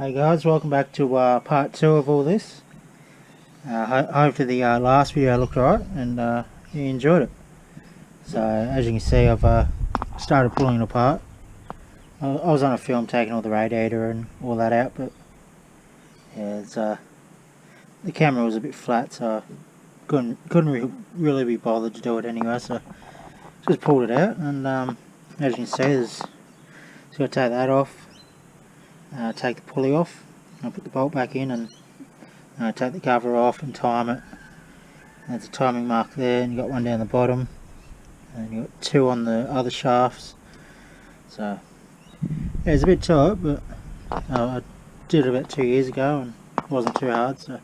Hey guys, welcome back to part 2 of all this. Hopefully the last video looked alright and you enjoyed it. So as you can see, I've started pulling it apart. I was on a film taking all the radiator and all that out, but yeah, it's, the camera was a bit flat, so I couldn't really be bothered to do it anyway, so just pulled it out. And as you can see, just got to take that off. Take the pulley off, I'll put the bolt back in and take the cover off and time it. There's a timing mark there, and you got one down the bottom, and you got two on the other shafts. So yeah, it's a bit tight, but I did it about 2 years ago and it wasn't too hard. So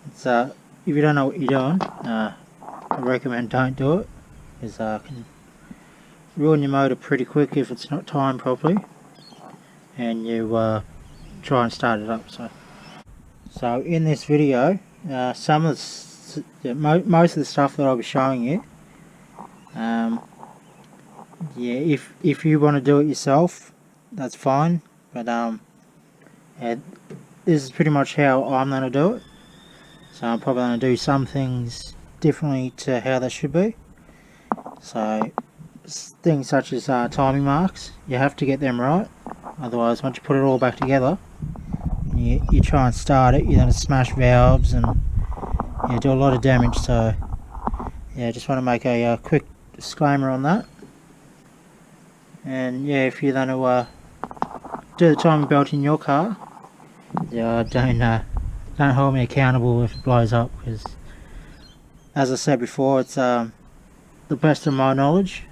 it's if you don't know what you're doing, I recommend don't do it, because it can ruin your motor pretty quick if it's not timed properly and you try and start it up. So in this video, most of the stuff that I'll be showing you, yeah, if you want to do it yourself, that's fine, but yeah, this is pretty much how I'm going to do it. So I'm probably going to do some things differently to how they should be. So things such as timing marks, you have to get them right. Otherwise, once you put it all back together, you try and start it, you're going to smash valves and do a lot of damage. So yeah, just want to make a quick disclaimer on that. And yeah, if you're going to do the timing belt in your car, yeah, don't hold me accountable if it blows up, because as I said before, it's the best of my knowledge.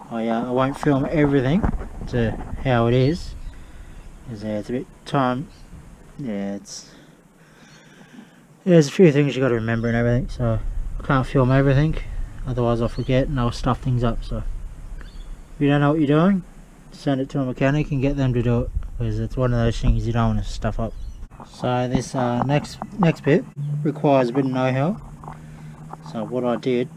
I won't film everything to how it is, because it's a bit time. Yeah, there's a few things you got to remember and everything, so I can't film everything, otherwise I'll forget and I'll stuff things up. So if you don't know what you're doing, send it to a mechanic and get them to do it, because it's one of those things you don't want to stuff up. So this next bit requires a bit of know-how. So what I did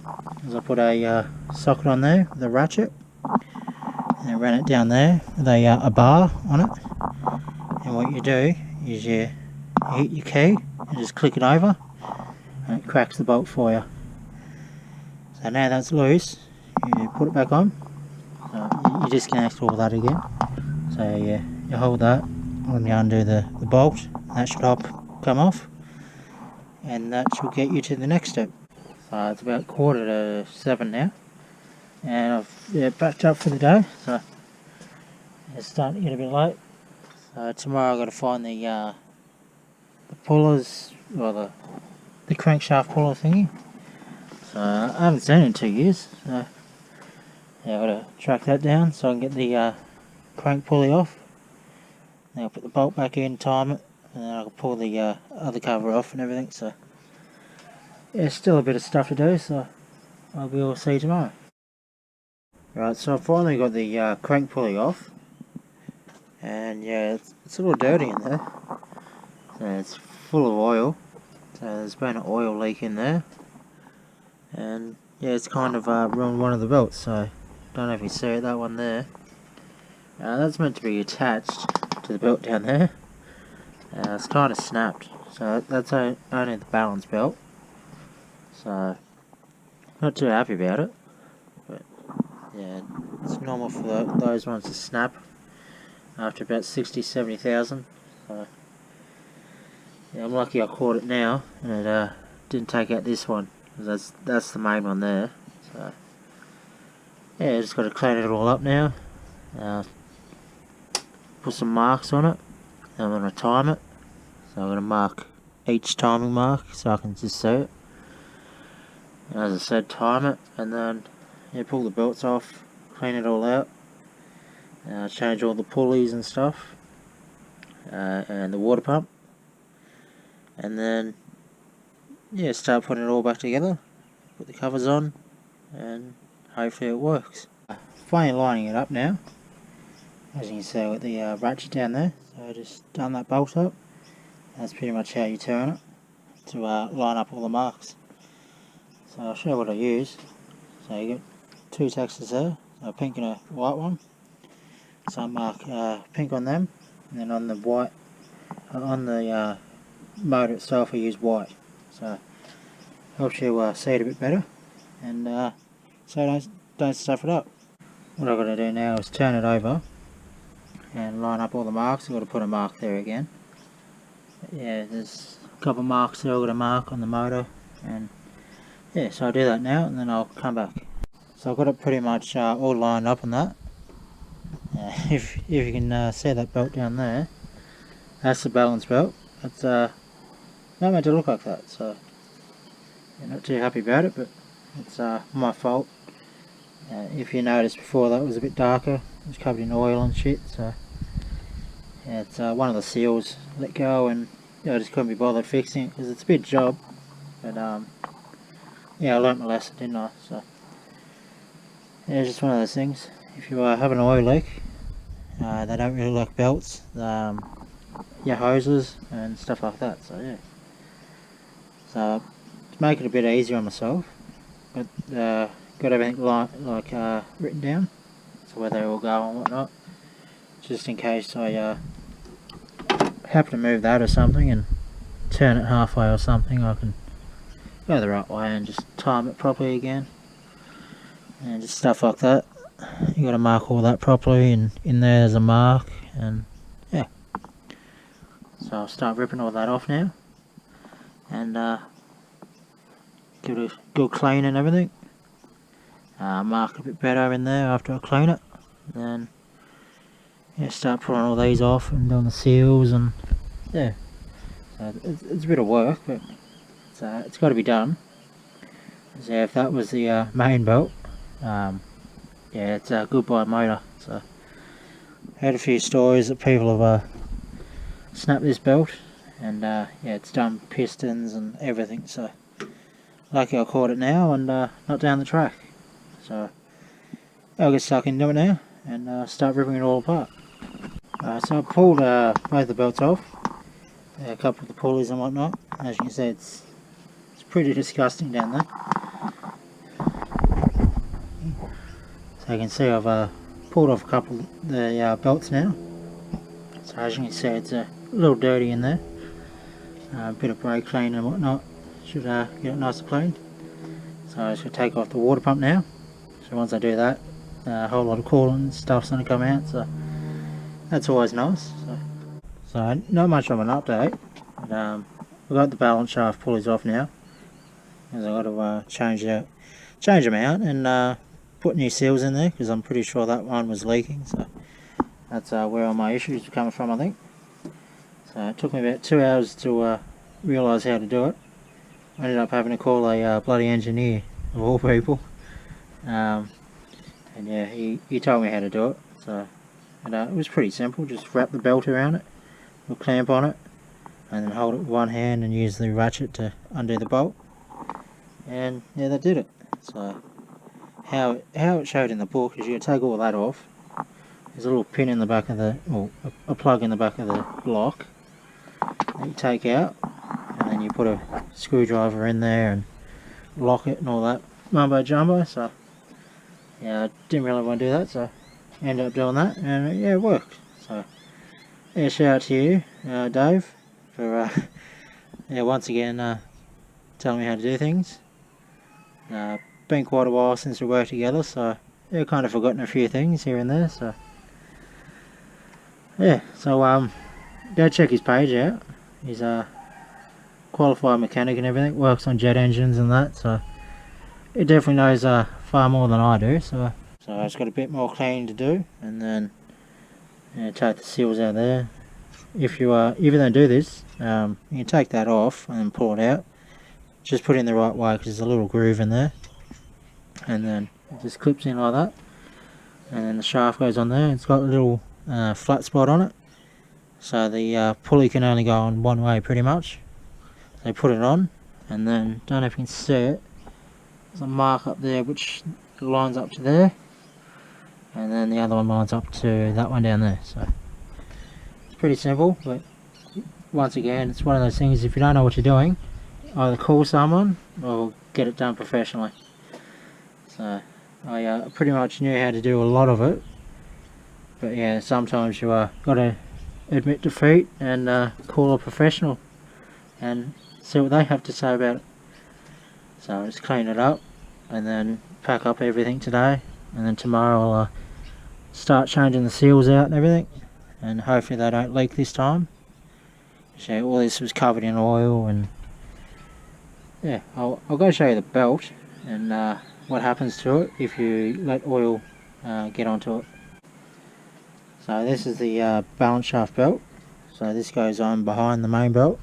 is I put a socket on there with a ratchet, and I ran it down there with a bar on it. And what you do is you hit your key and just click it over, and it cracks the bolt for you. So now that's loose, you put it back on. So you disconnect all that again. So yeah, you hold that when you undo the bolt, that should come off, and that should get you to the next step. So it's about 7:15 now, and I've packed up for the day, so it's starting to get a bit late. So tomorrow I've got to find the pullers, or the crankshaft puller thingy. So I haven't seen it in 2 years, so yeah, I've got to track that down so I can get the crank pulley off. Then I'll put the bolt back in, time it, and then I'll pull the other cover off and everything. So yeah, still a bit of stuff to do, so I'll be all see you tomorrow. Right, so I've finally got the crank pulley off, and yeah, it's a little dirty in there. So it's full of oil, so there's been an oil leak in there, and yeah, it's kind of ruined one of the belts. So don't know if you see it, that one there. That's meant to be attached to the belt down there. It's kind of snapped, so that's only the balance belt. So not too happy about it, but yeah, it's normal for those ones to snap after about 60,000-70,000. So yeah, I'm lucky I caught it now, and it didn't take out this one, because that's the main one there. So yeah, just got to clean it all up now. Put some marks on it, and I'm going to time it. So I'm going to mark each timing mark so I can just see it. As I said, time it, and then pull the belts off, clean it all out, change all the pulleys and stuff, and the water pump, and then start putting it all back together, put the covers on, and hopefully it works. Finally lining it up now. As you can see, I've got the ratchet down there, so I just done that bolt up. That's pretty much how you turn it to line up all the marks. So I'll show you what I use. So you get two textures there, a pink and a white one. So I mark pink on them, and then on the white on the motor itself I use white, so helps you see it a bit better, and so don't stuff it up. What I've got to do now is turn it over and line up all the marks. I've got to put a mark there again. But yeah, there's a couple of marks there I've got to mark on the motor, and yeah, so I'll do that now and then I'll come back. So I've got it pretty much all lined up on that. If you can see that belt down there, that's the balance belt. It's not meant to look like that, so I'm not too happy about it, but it's my fault. If you noticed before, that was a bit darker, it was covered in oil and shit, so yeah, it's one of the seals let go, and yeah, I just couldn't be bothered fixing it because it's a big job. But yeah, I learnt my lesson, didn't I? So yeah, it's just one of those things. If you have an oil leak, they don't really like belts, your hoses and stuff like that. So yeah, so to make it a bit easier on myself, got everything written down, so where they all go and whatnot, just in case I happen to move that or something and turn it halfway or something, I can go the right way and just time it properly again, and just stuff like that. You got to mark all that properly, and in there's a mark, and yeah. So I'll start ripping all that off now, and give it a good clean and everything. Mark it a bit better in there after I clean it, and then yeah, start pulling all these off and doing the seals, and yeah, so it's a bit of work, but it's got to be done. So if that was the main belt, yeah, it's a goodbye motor. So I heard a few stories that people have snapped this belt, and yeah, it's done pistons and everything. So lucky I caught it now and not down the track. So I'll get stuck into it now and start ripping it all apart. So I pulled both the belts off, a couple of the pulleys and whatnot. As you can see, it's pretty disgusting down there. So you can see I've pulled off a couple of the belts now. So as you can see, it's a little dirty in there. A bit of brake clean and whatnot should get it nice and clean. So I should take off the water pump now. So once I do that, a whole lot of coolant and stuff's going to come out, so that's always nice. So not much of an update, but I've got the balance shaft pulleys off now, because I've got to change them out and put new seals in there, because I'm pretty sure that one was leaking. So that's where all my issues are coming from, I think. So it took me about 2 hours to realise how to do it. I ended up having to call a bloody engineer, of all people. And yeah, he told me how to do it. So it was pretty simple. Just wrap the belt around it, put a clamp on it, and then hold it with one hand and use the ratchet to undo the bolt. And yeah, that did it. So how it showed in the book is you take all that off. There's a little pin in the back of the, or a plug in the back of the block that you take out, and then you put a screwdriver in there and lock it and all that mumbo jumbo. So yeah, I didn't really want to do that, so I ended up doing that, and yeah, it worked. So yeah, shout out to you, Dave, for yeah, once again telling me how to do things. Been quite a while since we worked together, so yeah, kind of forgotten a few things here and there. So yeah, so go check his page out. He's a qualified mechanic and everything, works on jet engines and that, so he definitely knows far more than I do. So I've just got a bit more cleaning to do, and then take the seals out there. If you don't do this, you can take that off and then pull it out. Just put it in the right way, because there's a little groove in there, and then it just clips in like that, and then the shaft goes on there. It's got a little flat spot on it, so the pulley can only go on one way pretty much. So put it on, and then don't know if you can see it, there's a mark up there which lines up to there, and then the other one lines up to that one down there. So it's pretty simple, but once again, it's one of those things, if you don't know what you're doing, either call someone or get it done professionally. So I pretty much knew how to do a lot of it, but yeah, sometimes you got to admit defeat and call a professional and see what they have to say about it. So I'll just clean it up and then pack up everything today, and then tomorrow I'll start changing the seals out and everything, and hopefully they don't leak this time. So all this was covered in oil, and yeah, I'll go show you the belt and what happens to it if you let oil get onto it. So this is the balance shaft belt. So this goes on behind the main belt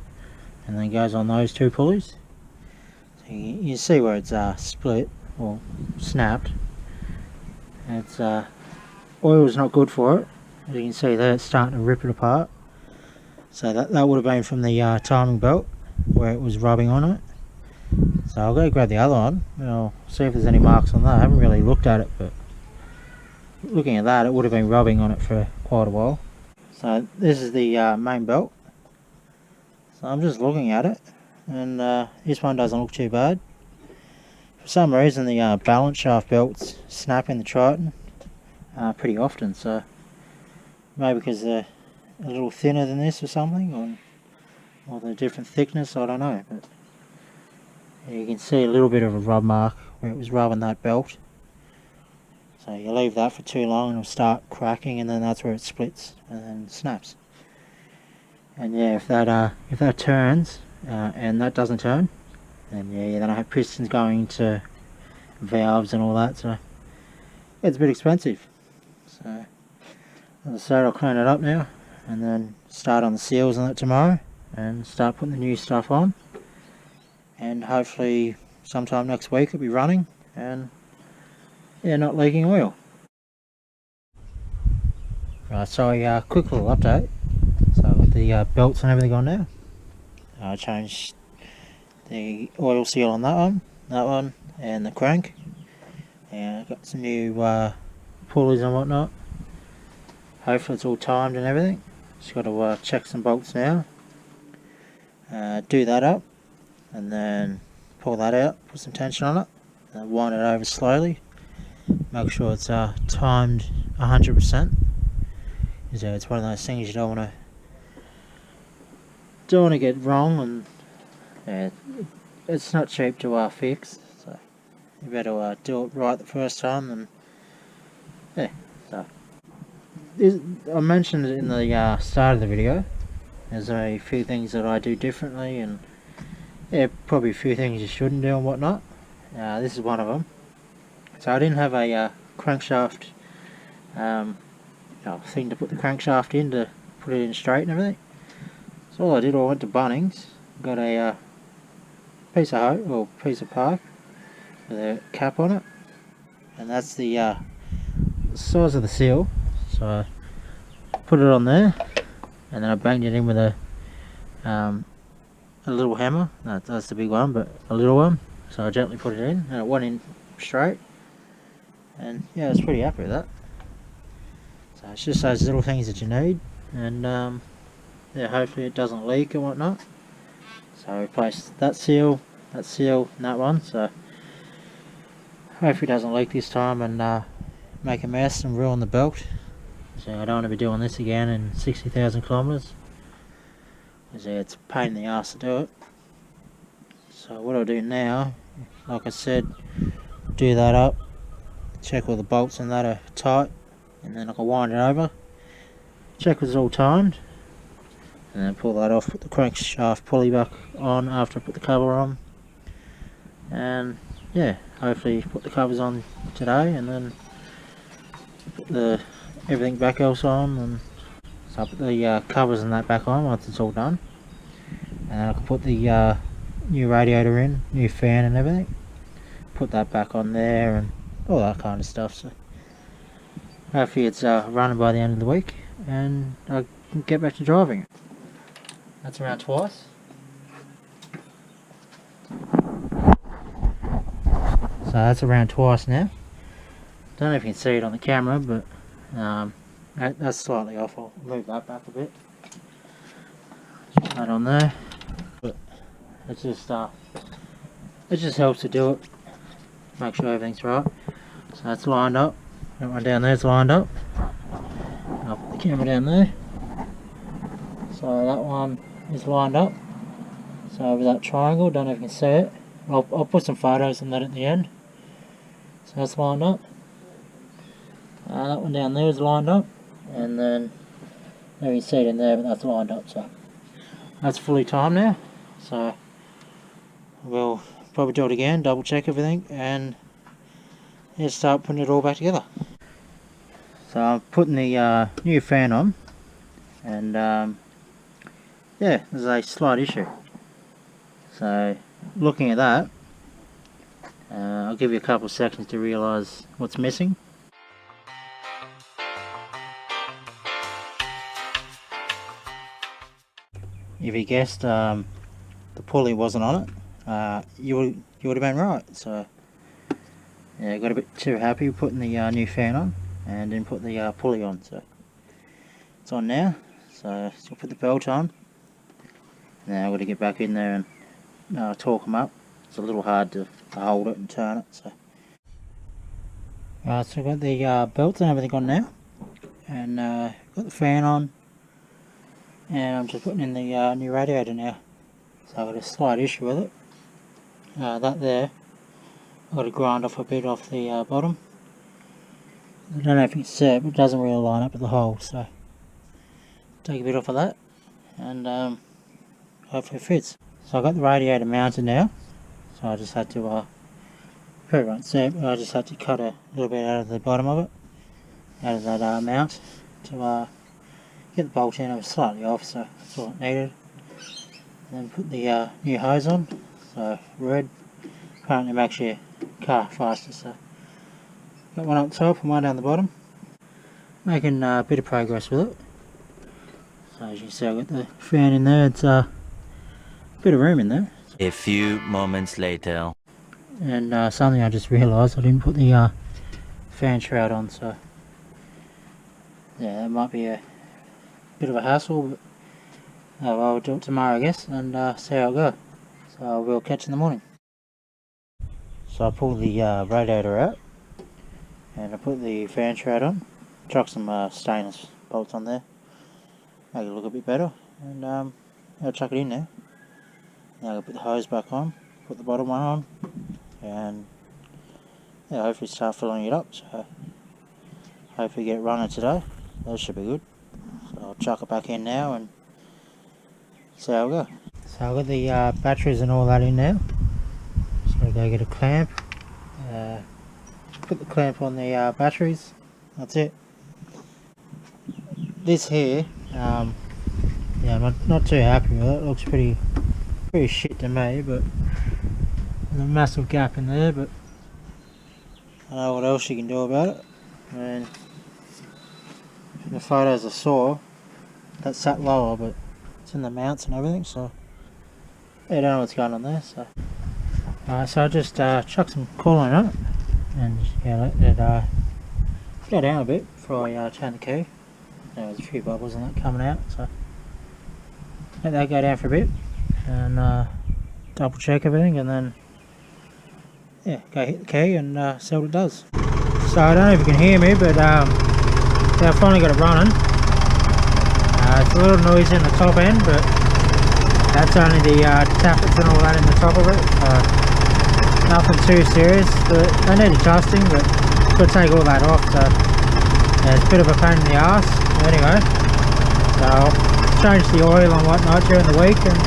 and then goes on those two pulleys. So you see where it's split or snapped. It's oil's not good for it. As you can see there, it's starting to rip it apart. So that would have been from the timing belt where it was rubbing on it. So I'll go grab the other one and I'll see if there's any marks on that. I haven't really looked at it, but looking at that, it would have been rubbing on it for quite a while. So this is the main belt. So I'm just looking at it, and this one doesn't look too bad. For some reason the balance shaft belts snap in the Triton pretty often, so maybe because they're a little thinner than this or something, or the different thickness, I don't know. But you can see a little bit of a rub mark where it was rubbing that belt. So you leave that for too long and it'll start cracking, and then that's where it splits and then snaps. And yeah, if that turns and that doesn't turn, then yeah, you don't have pistons going into valves and all that, so it's a bit expensive. So as I said, I'll clean it up now and then start on the seals on it tomorrow and start putting the new stuff on, and hopefully sometime next week it'll be running and yeah, not leaking oil. Right, so a quick little update. So I've got the belts and everything on now. I changed the oil seal on that one, and the crank. And I've got some new pulleys and whatnot. Hopefully it's all timed and everything. Just got to check some bolts now. Do that up, and then pull that out, put some tension on it, and wind it over slowly. Make sure it's timed 100%. So it's one of those things you don't want to get wrong, and yeah, it's not cheap to fix. So you better do it right the first time. And yeah, so I mentioned it in the start of the video. There's a few things that I do differently, and yeah, probably a few things you shouldn't do and whatnot. This is one of them. So I didn't have a crankshaft thing to put the crankshaft in to put it in straight and everything. So all I did, I went to Bunnings, got a piece of hose or piece of pipe with a cap on it, and that's the size of the seal. So I put it on there, and then I banged it in with a little hammer. That's the big one, but a little one. So I gently put it in, and it went in straight. And yeah, I was pretty happy with that. So it's just those little things that you need, and yeah, hopefully it doesn't leak and whatnot. So I replaced that seal, and that one. So hopefully it doesn't leak this time and make a mess and ruin the belt. So I don't want to be doing this again in 60,000 kilometers. Because yeah, it's a pain in the ass to do it. So what I'll do now, like I said, do that up. Check all the bolts and that are tight, and then I can wind it over, check it's all timed, and then pull that off, put the crankshaft pulley back on after I put the cover on, and yeah, hopefully put the covers on today, and then put everything back else on, and so I'll put the covers and that back on once it's all done, and then I can put the new radiator in, new fan and everything, put that back on there and all that kind of stuff. So hopefully it's running by the end of the week and I can get back to driving it. That's around twice. So that's around twice now. Don't know if you can see it on the camera, but that's slightly off. I'll move that back a bit. Put that on there. But it just helps to do it. Make sure everything's right. So that's lined up. That one down there's lined up. I'll put the camera down there. So that one is lined up. So over that triangle, don't know if you can see it. I'll put some photos on that at the end. So that's lined up. That one down there is lined up. And then, there you see it in there, but that's lined up. So that's fully timed now. So we'll probably do it again, double check everything, and yeah, start putting it all back together. So I'm putting the new fan on, and yeah, there's a slight issue. So looking at that, I'll give you a couple of seconds to realise what's missing. If you guessed the pulley wasn't on it, you would have been right. So yeah, I got a bit too happy putting the new fan on and didn't put the pulley on. So it's on now. So still put the belt on. Now I've got to get back in there and torque them up. It's a little hard to hold it and turn it. So so I've got the belts and everything on now, and got the fan on, and I'm just putting in the new radiator now. So I've got a slight issue with it. That there, I've got to grind off a bit off the bottom. I don't know if you can see it, but it doesn't really line up with the hole, so take a bit off of that, and hopefully it fits. So I've got the radiator mounted now, so I just had to, probably won't see it, but I just had to cut a little bit out of the bottom of it, out of that mount, to get the bolt in. It was slightly off, so that's all it needed. And then put the new hose on, so red, apparently makes your car faster. So got one up top and one down the bottom, making a bit of progress with it. So as you can see, I've got the fan in there. It's a bit of room in there. A few moments later. And something I just realised, I didn't put the fan shroud on, so yeah, that might be a bit of a hassle, but I'll do it tomorrow, I guess, and see how it goes. So we'll catch in the morning. So I pulled the radiator out, and I put the fan shroud on, chuck some stainless bolts on there, make it look a bit better, and I'll chuck it in there. Now I'll put the hose back on, put the bottom one on, and yeah, hopefully start filling it up. So hopefully get it running today. That should be good. So I'll chuck it back in now and see how we go. So I've got the batteries and all that in now. So I'll go get a clamp. Put the clamp on the batteries. That's it. This here, yeah, I'm not too happy with it. It looks pretty shit to me, but there's a massive gap in there, but I don't know what else you can do about it. And the photos I saw, that sat lower, but it's in the mounts and everything, so yeah, I don't know what's going on there. So so I just chuck some coolant on it, and yeah, let it go down a bit before I turn the key. There's a few bubbles and that coming out, so let that go down for a bit, and double check everything, and then yeah, go hit the key and see what it does. So I don't know if you can hear me, but yeah, I finally got it running. It's a little noisy in the top end, but that's only the tappets and all that in the top of it. Nothing too serious, but they need adjusting, but got to take all that off. So yeah, it's a bit of a pain in the ass. Anyway, so I'll change the oil and whatnot during the week, and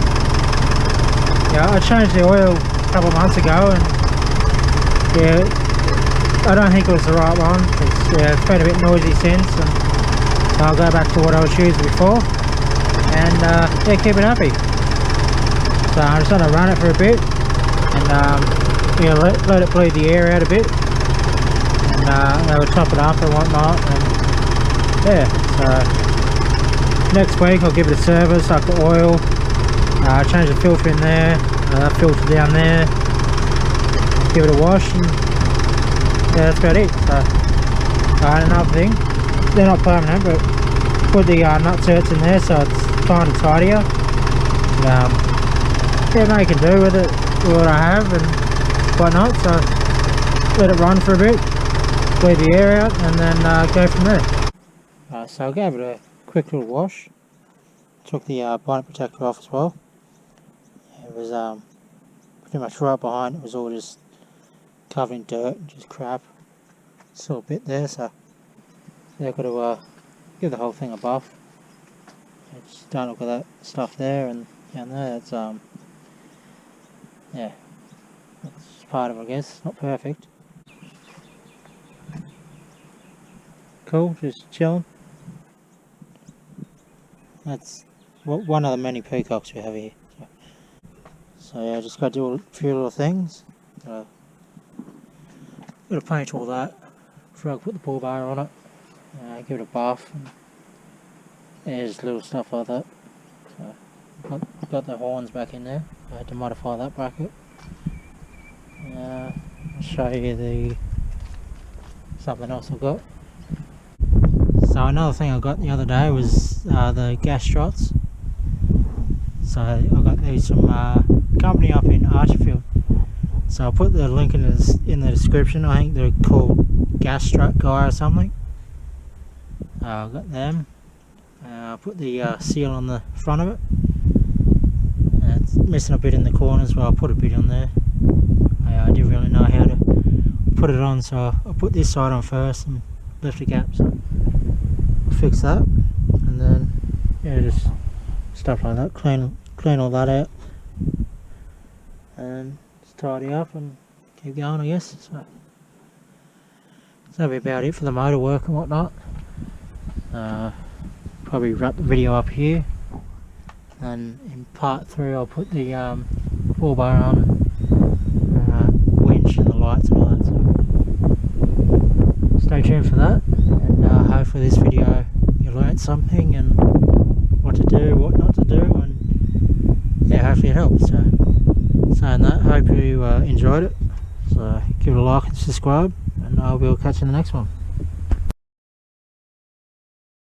yeah, I changed the oil a couple of months ago, and yeah, I don't think it was the right one. It's been a bit noisy since, and so I'll go back to what I was using before, and yeah, keep it happy. So I'm just going to run it for a bit, and yeah, let it bleed the air out a bit, and I will top it up and whatnot, and yeah, so next week I'll give it a service, up the oil, change the filter in there, that filter down there, give it a wash, and yeah, that's about it. So another thing, they're not permanent, but put the nut certs in there so it's kind of tidier. Yeah, make it do with it, with what I have and whatnot. So let it run for a bit, bleed the air out, and then go from there. So I'll give it a quick little wash, took the bonnet protector off as well. It was pretty much right behind, it was all just covered in dirt and just crap. Still a bit there, so they've got to give the whole thing a buff. Just don't look at that stuff there and down there. That's yeah, that's part of it, I guess. Not perfect. Cool, just chilling. That's one of the many peacocks we have here. So yeah, just got to do a few little things. Got to paint all that before I put the pull bar on it. Give it a buff. And yeah, just little stuff like that. So got the horns back in there. I had to modify that bracket. I'll show you something else I got. So another thing I got the other day was the gas struts. So I got these from company up in Archerfield. So I'll put the link in the description. I think they're called Gas Strut Guy or something. I got them. I'll put the seal on the front of it. It's missing a bit in the corners, but I'll put a bit on there. I didn't really know how to put it on, so I'll put this side on first and lift the gap. So I'll fix that, and then yeah, just stuff like that. Clean all that out, and just tidy up and keep going, I guess. So that'll be about it for the motor work and whatnot. Probably wrap the video up here, and in part 3 I'll put the pull bar on, winch and the lights and all that. So stay tuned for that, and hopefully this video you learnt something and what to do, what not to do, and yeah, hopefully it helps. So saying that, hope you enjoyed it. So give it a like and subscribe, and I will catch you in the next one.